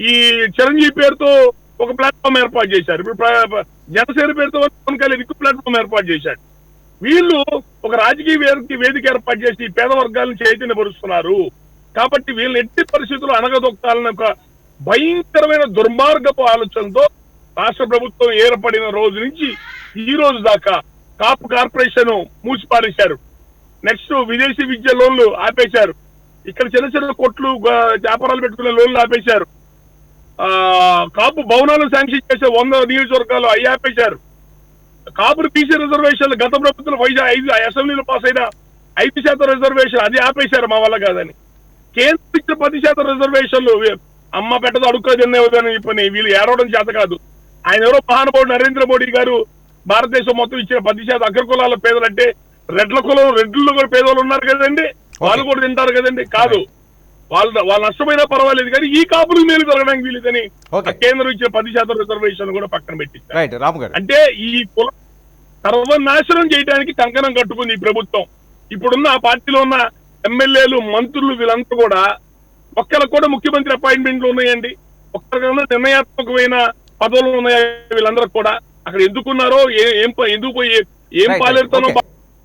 ఈ చిరంజీవి పేరుతో ఒక ప్లాట్ఫామ్ ఏర్పాటు చేశారు. ఇప్పుడు జనసేన పేరుతో పవన్ కళ్యాణ్ ఇంకో ప్లాట్ఫామ్ ఏర్పాటు చేశాడు. వీళ్ళు ఒక రాజకీయ వేదిక ఏర్పాటు చేసి పేద వర్గాలను చైతన్యపరుస్తున్నారు. కాబట్టి వీళ్ళని ఎట్టి పరిస్థితుల్లో అణగదొక్కాలని ఒక భయంకరమైన దుర్మార్గపు ఆలోచనతో రాష్ట్ర ప్రభుత్వం ఏర్పడిన రోజు నుంచి ఈ రోజు దాకా కాపు కార్పొరేషన్ మూసిపారేశారు. నెక్స్ట్ విదేశీ విద్య లోన్లు ఆపేశారు. ఇక్కడ చిన్న చిన్న కొట్లు వ్యాపారాలు పెట్టుకునే లోన్లు ఆపేశారు. కాపు భవనాలు శాంక్షన్ చేసే 100 నియోజకవర్గాలు అవి ఆపేశారు. కాపులు బీసీ రిజర్వేషన్లు గత ప్రభుత్వం 5 అసెంబ్లీలో పాస్ అయిన 5% రిజర్వేషన్ అది ఆపేశారు మా వల్ల కాదని. కేంద్రం ఇచ్చిన 10% రిజర్వేషన్లు అమ్మ పెట్టదు అడుక్కో తినేవద్దని చెప్పని వీళ్ళు ఏడవడం చేత కాదు. ఆయన ఎవరో మహానుభావుడు నరేంద్ర మోడీ గారు భారతదేశం మొత్తం ఇచ్చిన 10% అగ్రకులాల పేదలంటే రెడ్ల కులం రెడ్లు కూడా పేదవాళ్ళు ఉన్నారు కదండి, వాళ్ళు కూడా తింటారు కదండి. కాదు, వాళ్ళు నష్టమైనా పర్వాలేదు కానీ ఈ కాపులకు మేలు జరగడానికి వీలుదని కేంద్రం ఇచ్చిన 10% రిజర్వేషన్ కూడా పక్కన పెట్టించారు. అంటే ఈ కులం సర్వనాశనం చేయడానికి కంకణం కట్టుకుంది ఈ ప్రభుత్వం. ఇప్పుడున్న ఆ పార్టీలో ఉన్న ఎమ్మెల్యేలు మంత్రులు వీళ్ళంతా కూడా ఒక్కరికి కూడా ముఖ్యమంత్రి అపాయింట్మెంట్లు ఉన్నాయండి, ఒక్కరికన్నా నిర్ణయాత్మకమైన పదవులు ఉన్నాయా వీళ్ళందరూ కూడా. అక్కడ ఎందుకున్నారో ఎందుకు పోయి ఏం పాలేరుతానో